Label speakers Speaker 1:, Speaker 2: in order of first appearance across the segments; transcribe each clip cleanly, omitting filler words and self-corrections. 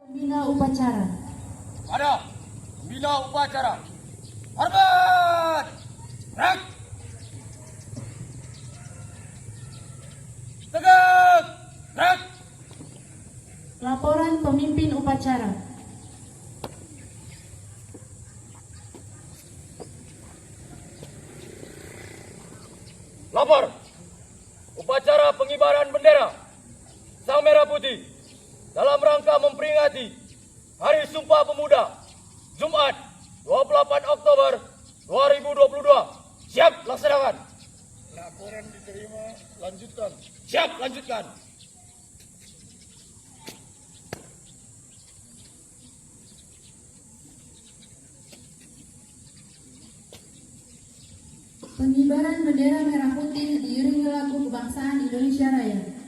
Speaker 1: Pembina upacara.
Speaker 2: Pada pembina upacara. Hormat! Gerak! Tegak! Gerak!
Speaker 1: Laporan pemimpin upacara.
Speaker 2: Lapor! Upacara pengibaran bendera Sang Merah Putih dalam rangka memperingati Hari Sumpah Pemuda Jumat 28 Oktober 2022. Siap laksanakan.
Speaker 3: Laporan diterima, lanjutkan.
Speaker 2: Siap lanjutkan.
Speaker 1: Pengibaran bendera merah putih diiringi lagu kebangsaan Indonesia Raya.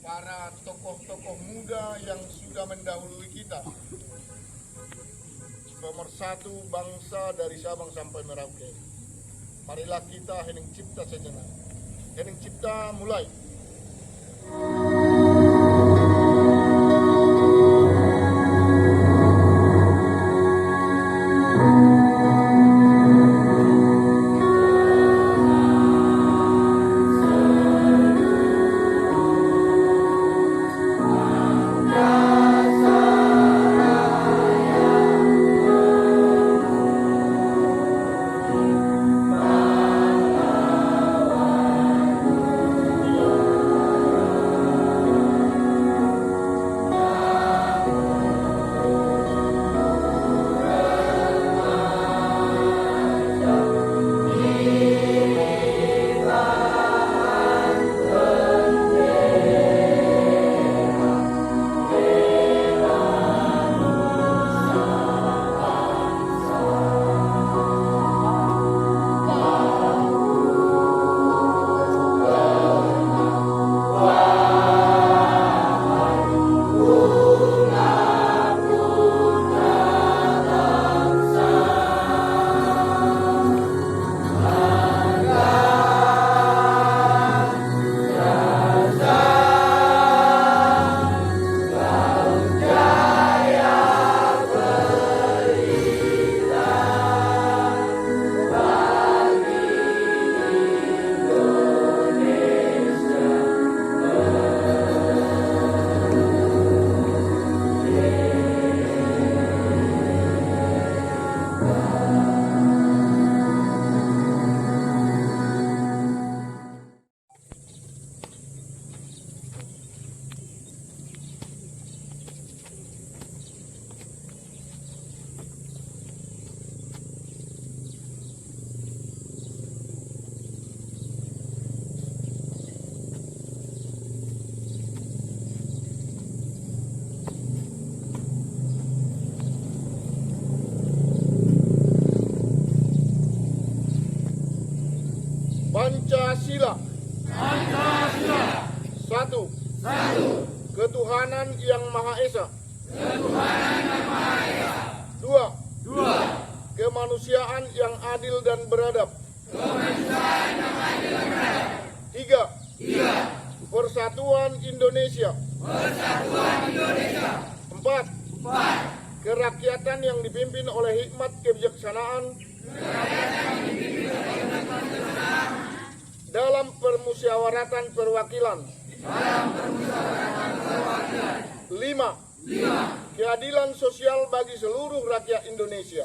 Speaker 3: Para tokoh-tokoh muda yang sudah mendahului kita, pemersatu bangsa dari Sabang sampai Merauke. Marilah kita hening cipta sejenak. Hening cipta mulai. Pancasila. Pancasila. Satu. Ketuhanan yang Maha Esa. Dua. Kemanusiaan yang adil dan beradab. Tiga. Persatuan Indonesia. Empat. Kerakyatan yang dipimpin oleh hikmat kebijaksanaan dalam permusyawaratan perwakilan. Lima. Keadilan sosial bagi seluruh rakyat Indonesia.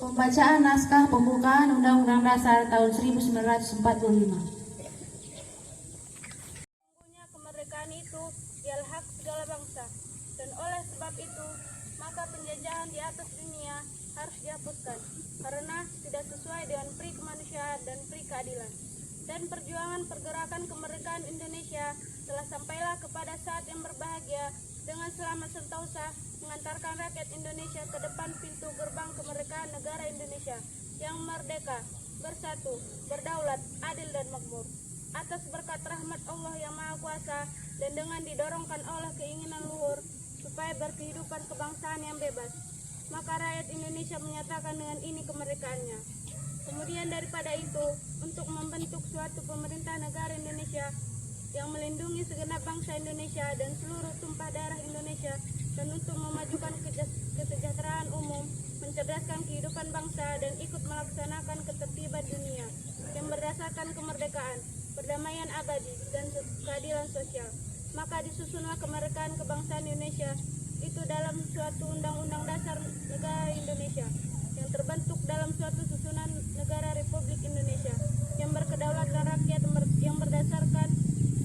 Speaker 1: Pembacaan naskah pembukaan Undang-Undang Dasar tahun 1945.
Speaker 4: Sesungguhnya kemerdekaan itu ialah hak segala bangsa, dan oleh sebab itu maka penjajahan di atas dunia harus dihapuskan karena tidak sesuai dengan pri kemanusiaan dan pri keadilan. Dan perjuangan pergerakan kemerdekaan Indonesia telah sampailah kepada saat yang berbahagia dengan selamat sentosa mengantarkan rakyat Indonesia ke depan pintu gerbang kemerdekaan negara Indonesia yang merdeka, bersatu, berdaulat, adil dan makmur. atas berkat rahmat Allah yang Maha Kuasa dan dengan didorongkan oleh keinginan luhur supaya berkehidupan kebangsaan yang bebas, maka rakyat Indonesia menyatakan dengan ini kemerdekaannya. Kemudian daripada itu, untuk membentuk suatu pemerintah negara Indonesia yang melindungi segenap bangsa Indonesia dan seluruh tumpah darah Indonesia, dan untuk memajukan kesejahteraan umum, mencerdaskan kehidupan bangsa, dan ikut melaksanakan ketertiban dunia yang berdasarkan kemerdekaan, perdamaian abadi, dan keadilan sosial. Maka disusunlah kemerdekaan kebangsaan Indonesia itu dalam suatu undang-undang dasar negara Indonesia yang terbentuk dalam suatu susunan negara Republik Indonesia yang berkedaulatan rakyat, yang berdasarkan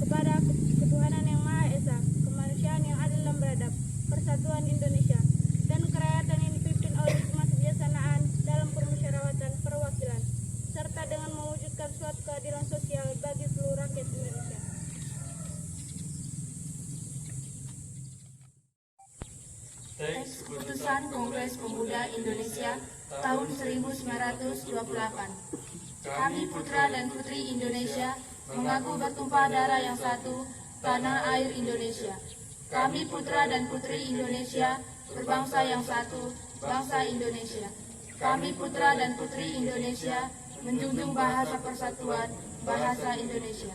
Speaker 4: kepada ketuhanan yang Maha Esa, kemanusiaan yang adil dan beradab, persatuan Indonesia, dan kerakyatan yang dipimpin oleh hikmah kebijaksanaan dalam permusyawaratan perwakilan, serta dengan mewujudkan suatu keadilan sosial bagi seluruh rakyat Indonesia.
Speaker 5: Teks Keputusan Kongres Pemuda Indonesia tahun 1928. Kami putra dan putri Indonesia mengaku bertumpah darah yang satu, tanah air Indonesia. Kami putra dan putri Indonesia berbangsa yang satu, bangsa Indonesia. Kami putra dan putri Indonesia menjunjung bahasa persatuan, bahasa Indonesia.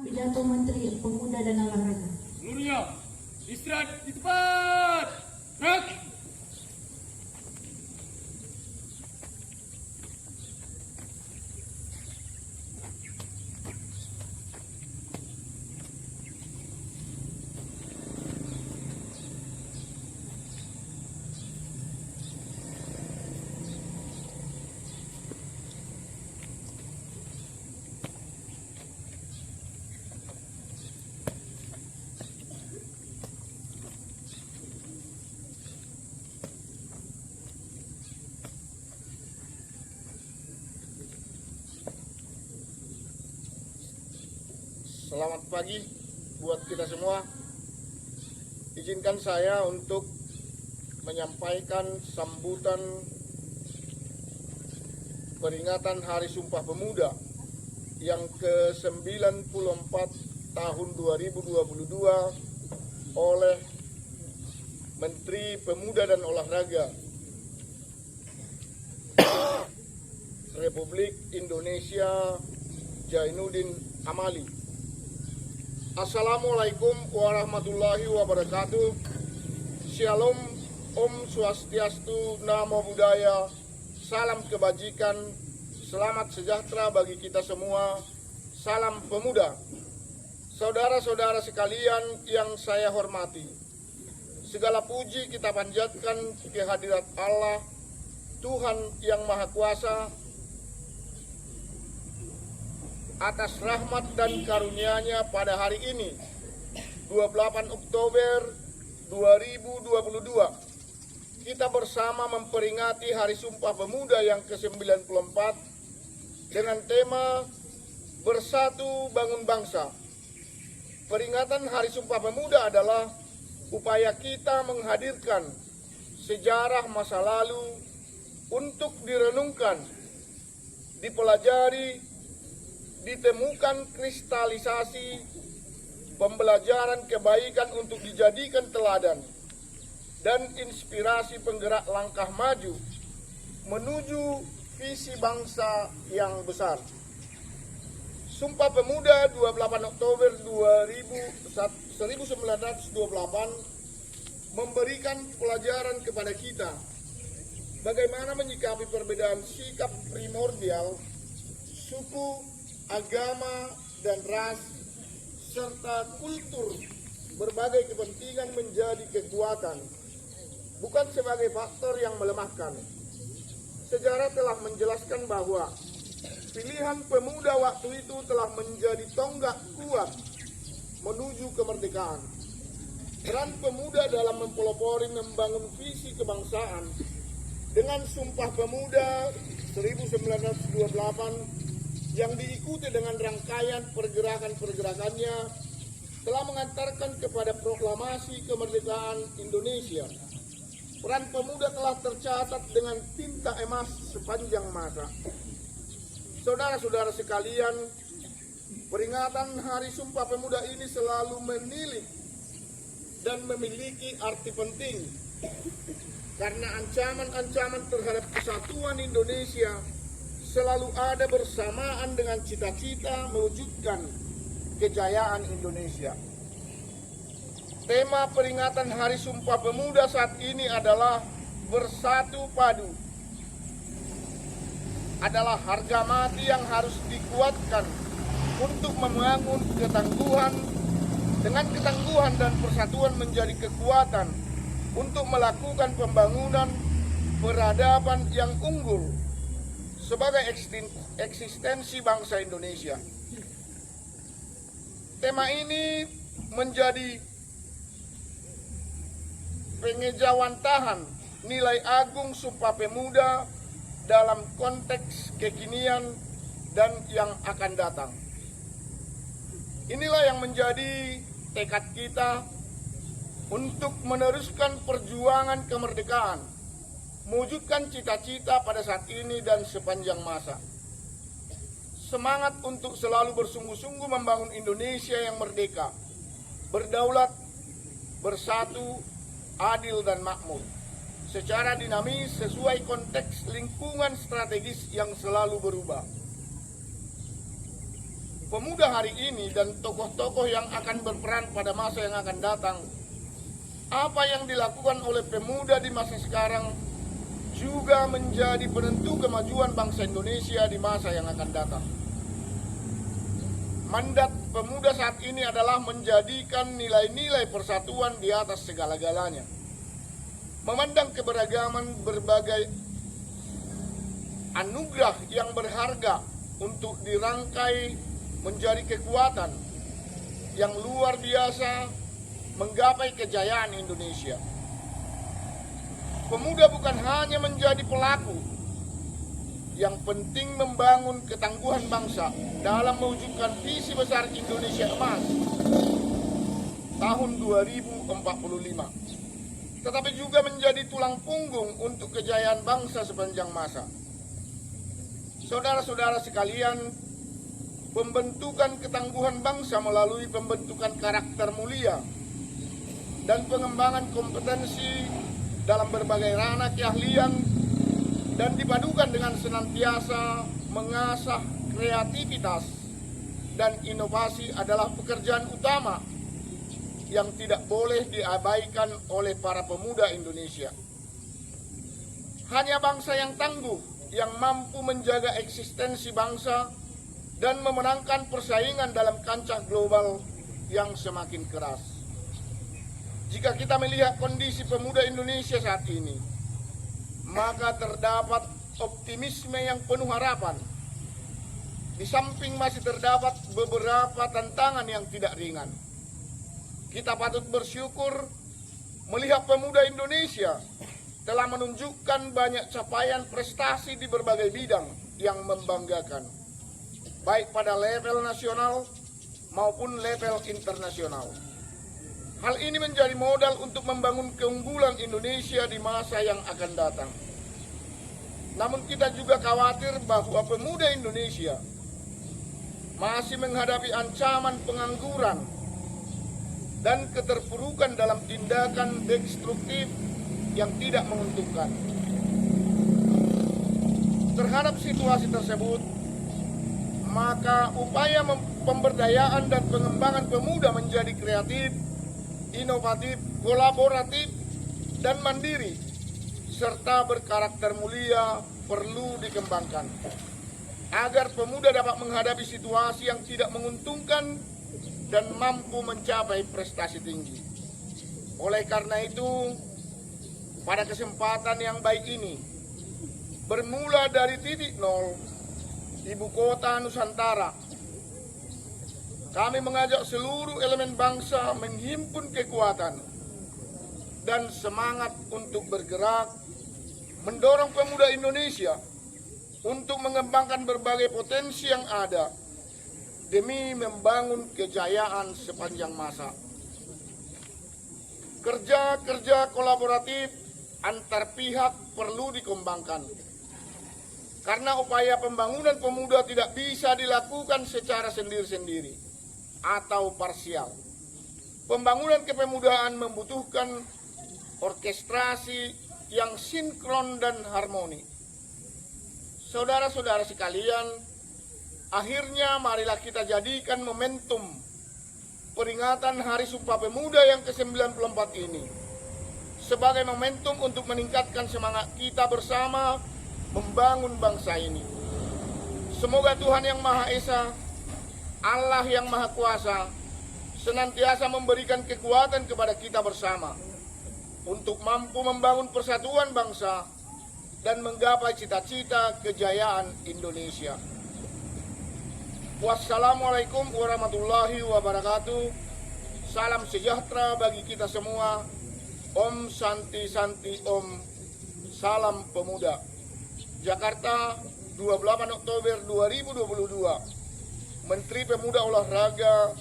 Speaker 5: Pidato Menteri Pemuda dan Olahraga.
Speaker 2: Seluruhnya istirahat di tempat. Gerak.
Speaker 3: Selamat pagi buat kita semua. Izinkan saya untuk menyampaikan sambutan peringatan Hari Sumpah Pemuda yang ke-94 tahun 2022 oleh Menteri Pemuda dan Olahraga Republik Indonesia Zainuddin Amali. Assalamualaikum warahmatullahi wabarakatuh. Shalom, Om Swastiastu, Namo Buddhaya, salam kebajikan, selamat sejahtera bagi kita semua, salam pemuda. Saudara-saudara sekalian yang saya hormati, segala puji kita panjatkan kehadirat Allah, Tuhan yang Maha Kuasa, atas rahmat dan karunia-Nya pada hari ini, 28 Oktober 2022. Kita bersama memperingati Hari Sumpah Pemuda yang ke-94 dengan tema Bersatu Bangun Bangsa. Peringatan Hari Sumpah Pemuda adalah upaya kita menghadirkan sejarah masa lalu untuk direnungkan, dipelajari, ditemukan kristalisasi pembelajaran kebaikan untuk dijadikan teladan dan inspirasi penggerak langkah maju menuju visi bangsa yang besar. Sumpah Pemuda 28 Oktober 1928 memberikan pelajaran kepada kita bagaimana menyikapi perbedaan sikap primordial, suku, agama, dan ras, serta kultur berbagai kepentingan menjadi kekuatan, bukan sebagai faktor yang melemahkan. Sejarah telah menjelaskan bahwa pilihan pemuda waktu itu telah menjadi tonggak kuat menuju kemerdekaan. Peran pemuda dalam mempelopori membangun visi kebangsaan dengan Sumpah Pemuda 1928 yang diikuti dengan rangkaian pergerakan-pergerakannya telah mengantarkan kepada proklamasi kemerdekaan Indonesia. Peran pemuda telah tercatat dengan tinta emas sepanjang masa. Saudara-saudara sekalian, peringatan Hari Sumpah Pemuda ini selalu menilik dan memiliki arti penting karena ancaman-ancaman terhadap kesatuan Indonesia selalu ada bersamaan dengan cita-cita mewujudkan kejayaan Indonesia. Tema peringatan Hari Sumpah Pemuda saat ini adalah Bersatu Padu. Adalah harga mati yang harus dikuatkan untuk membangun ketangguhan. Dengan ketangguhan dan persatuan menjadi kekuatan untuk melakukan pembangunan peradaban yang unggul sebagai eksistensi bangsa Indonesia. Tema ini menjadi pengejawantahan nilai agung Sumpah Pemuda dalam konteks kekinian dan yang akan datang. Inilah yang menjadi tekad kita untuk meneruskan perjuangan kemerdekaan, mewujudkan cita-cita pada saat ini dan sepanjang masa. Semangat untuk selalu bersungguh-sungguh membangun Indonesia yang merdeka, berdaulat, bersatu, adil dan makmur, secara dinamis sesuai konteks lingkungan strategis yang selalu berubah. Pemuda hari ini dan tokoh-tokoh yang akan berperan pada masa yang akan datang, apa yang dilakukan oleh pemuda di masa sekarang juga menjadi penentu kemajuan bangsa Indonesia di masa yang akan datang. Mandat pemuda saat ini adalah menjadikan nilai-nilai persatuan di atas segala-galanya. Memandang keberagaman berbagai anugerah yang berharga untuk dirangkai menjadi kekuatan yang luar biasa menggapai kejayaan Indonesia. Pemuda bukan hanya menjadi pelaku, yang penting membangun ketangguhan bangsa dalam mewujudkan visi besar Indonesia Emas tahun 2045, tetapi juga menjadi tulang punggung untuk kejayaan bangsa sepanjang masa. Saudara-saudara sekalian, pembentukan ketangguhan bangsa melalui pembentukan karakter mulia dan pengembangan kompetensi dalam berbagai ranah keahlian, dan dipadukan dengan senantiasa mengasah kreativitas dan inovasi adalah pekerjaan utama yang tidak boleh diabaikan oleh para pemuda Indonesia. Hanya bangsa yang tangguh yang mampu menjaga eksistensi bangsa dan memenangkan persaingan dalam kancah global yang semakin keras. Jika kita melihat kondisi pemuda Indonesia saat ini, maka terdapat optimisme yang penuh harapan. Di samping masih terdapat beberapa tantangan yang tidak ringan. Kita patut bersyukur melihat pemuda Indonesia telah menunjukkan banyak capaian prestasi di berbagai bidang yang membanggakan, baik pada level nasional maupun level internasional. Hal ini menjadi modal untuk membangun keunggulan Indonesia di masa yang akan datang. Namun kita juga khawatir bahwa pemuda Indonesia masih menghadapi ancaman pengangguran dan keterpurukan dalam tindakan destruktif yang tidak menguntungkan. Terhadap situasi tersebut, maka upaya pemberdayaan dan pengembangan pemuda menjadi kreatif, inovatif, kolaboratif, dan mandiri, serta berkarakter mulia perlu dikembangkan, agar pemuda dapat menghadapi situasi yang tidak menguntungkan dan mampu mencapai prestasi tinggi. Oleh karena itu, pada kesempatan yang baik ini, bermula dari titik nol, ibu kota Nusantara, kami mengajak seluruh elemen bangsa menghimpun kekuatan dan semangat untuk bergerak, mendorong pemuda Indonesia untuk mengembangkan berbagai potensi yang ada demi membangun kejayaan sepanjang masa. Kerja-kerja kolaboratif antar pihak perlu dikembangkan, karena upaya pembangunan pemuda tidak bisa dilakukan secara sendiri-sendiri atau parsial. Pembangunan kepemudaan membutuhkan orkestrasi yang sinkron dan harmoni. Saudara-saudara sekalian, akhirnya marilah kita jadikan momentum peringatan Hari Sumpah Pemuda yang ke-94 ini sebagai momentum untuk meningkatkan semangat kita bersama membangun bangsa ini. Semoga Tuhan Yang Maha Esa, Allah Yang Maha Kuasa, senantiasa memberikan kekuatan kepada kita bersama untuk mampu membangun persatuan bangsa dan menggapai cita-cita kejayaan Indonesia. Wassalamualaikum warahmatullahi wabarakatuh. Salam sejahtera bagi kita semua. Om Santi Santi Om. Salam Pemuda. Jakarta, 28 Oktober 2022. Menteri Pemuda Olahraga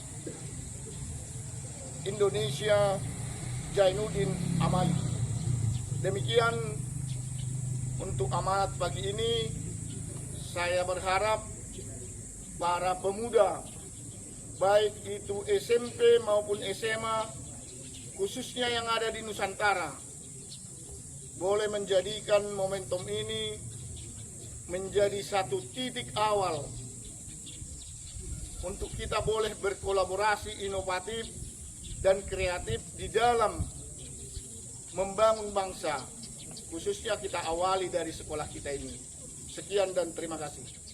Speaker 3: Indonesia Zainuddin Amali. Demikian untuk amanat pagi ini. Saya berharap para pemuda, baik itu SMP maupun SMA, khususnya yang ada di Nusantara, boleh menjadikan momentum ini menjadi satu titik awal untuk kita boleh berkolaborasi inovatif dan kreatif di dalam membangun bangsa, khususnya kita awali dari sekolah kita ini. Sekian dan terima kasih.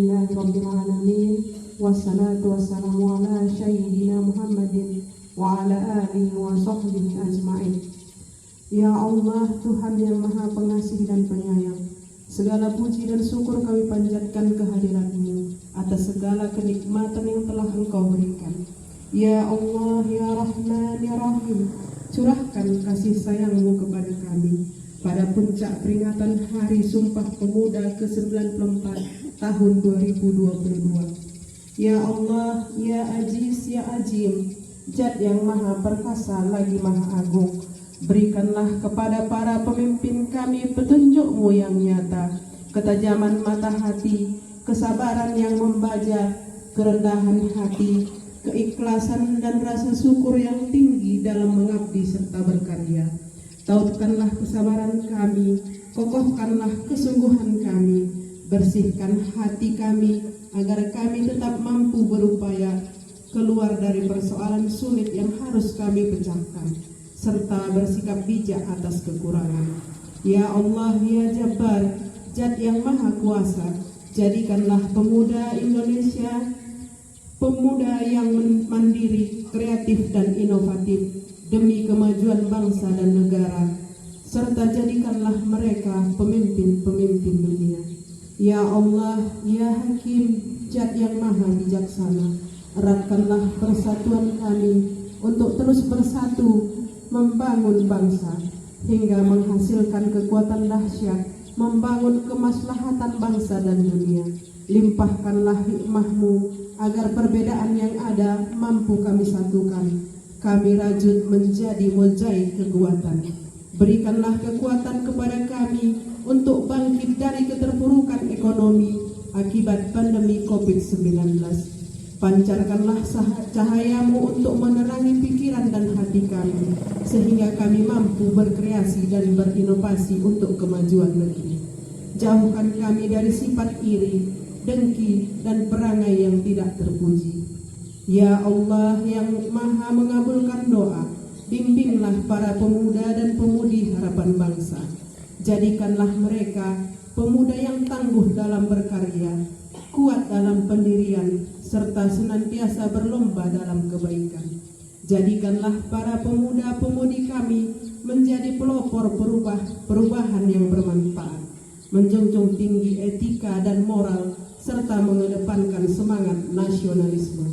Speaker 6: Alhamdulillahi Rabbil Alamin. Wassalatu wassalamu ala sayyidina Muhammadin wa ala alihi wa sahbihi ajma'in. Ya Allah, Tuhan yang Maha Pengasih dan Penyayang, segala puji dan syukur kami panjatkan kehadirat-Mu atas segala kenikmatan yang telah Engkau berikan. Ya Allah, Ya Rahman, Ya Rahim, curahkan kasih sayang-Mu kepada kami pada puncak peringatan Hari Sumpah Pemuda ke-94 tahun 2022. Ya Allah, Ya Aziz, Ya Ajim, Zat yang Maha Perkasa lagi Maha Agung, berikanlah kepada para pemimpin kami petunjuk-Mu yang nyata, ketajaman mata hati, kesabaran yang membaja, kerendahan hati, keikhlasan dan rasa syukur yang tinggi dalam mengabdi serta berkarya. Tautkanlah kesabaran kami, kokohkanlah kesungguhan kami, bersihkan hati kami agar kami tetap mampu berupaya keluar dari persoalan sulit yang harus kami pecahkan, serta bersikap bijak atas kekurangan. Ya Allah, Ya Jabbar, Zat yang Maha Kuasa, jadikanlah pemuda Indonesia pemuda yang mandiri, kreatif dan inovatif demi kemajuan bangsa dan negara, serta jadikanlah mereka pemimpin-pemimpin dunia. Ya Allah, Ya Hakim, Zat yang Maha Bijaksana, eratkanlah persatuan kami untuk terus bersatu membangun bangsa hingga menghasilkan kekuatan dahsyat membangun kemaslahatan bangsa dan dunia. Limpahkanlah hikmah-Mu agar perbedaan yang ada mampu kami satukan, kami rajut menjadi mozaik kekuatan. Berikanlah kekuatan kepada kami untuk bangkit dari keterpurukan ekonomi akibat pandemi COVID-19. Pancarkanlah cahaya-Mu untuk menerangi pikiran dan hati kami, sehingga kami mampu berkreasi dan berinovasi untuk kemajuan negeri. Jauhkan kami dari sifat iri, dengki, dan perangai yang tidak terpuji. Ya Allah yang Maha mengabulkan doa, bimbinglah para pemuda dan pemudi harapan bangsa. Jadikanlah mereka pemuda yang tangguh dalam berkarya, kuat dalam pendirian, serta senantiasa berlomba dalam kebaikan. Jadikanlah para pemuda-pemudi kami menjadi pelopor perubahan yang bermanfaat, menjunjung tinggi etika dan moral, serta mengedepankan semangat nasionalisme.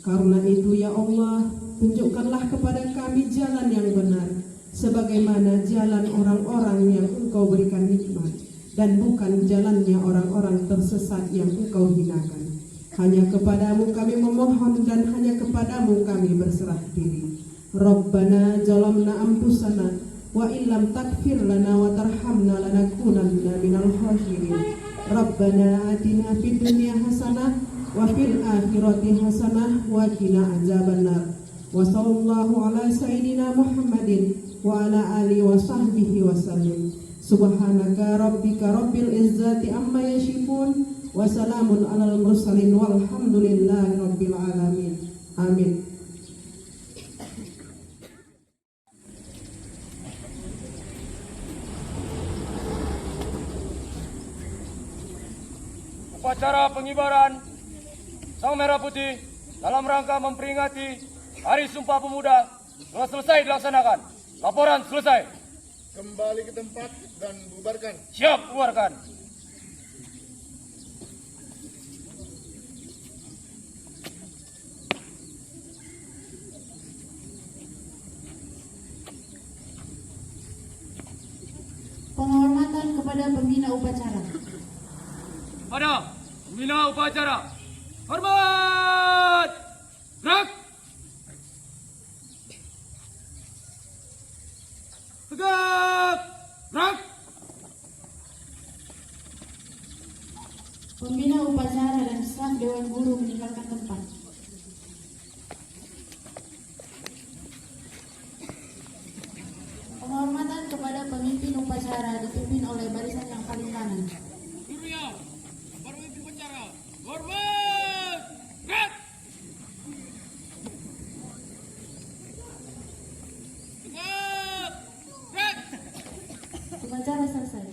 Speaker 6: Karena itu ya Allah, tunjukkanlah kepada kami jalan yang benar, sebagaimana jalan orang-orang yang Engkau berikan nikmat, dan bukan jalannya orang-orang tersesat yang Engkau hinakan. Hanya kepadamu kami memohon dan hanya kepadamu kami berserah diri. Rabbana zalamna anfusana wa illam taghfir lana wa tarhamna lanakunanna minal khasirin. Rabbana atina fid dunya hasanah wa fil akhirati hasanah wa qina azabannar. Wa sallallahu ala sayyidina Muhammadin wa ala alihi wa sahbihi wa sallim. Subhanaka rabbika rabbil izzati amma yasifun wa salamun alal mursalin walhamdulillahi rabbil alamin. Amin.
Speaker 2: Upacara pengibaran Sang Merah Putih dalam rangka memperingati Hari Sumpah Pemuda telah selesai dilaksanakan. Laporan selesai.
Speaker 3: Kembali ke tempat dan bubarkan.
Speaker 2: Siap, bubarkan.
Speaker 1: Penghormatan kepada pembina upacara.
Speaker 2: Pada pembina upacara, hormat. Gerak. Tegak. Gerak.
Speaker 1: Pembina upacara dan staf Dewan Guru meninggalkan tempat. Penghormatan kepada pemimpin upacara dipimpin oleh barisan yang paling kanan.
Speaker 2: Gurunya, para pemimpin upacara, hormat. Gerak. Tegak. Gerak.
Speaker 1: Upacara selesai.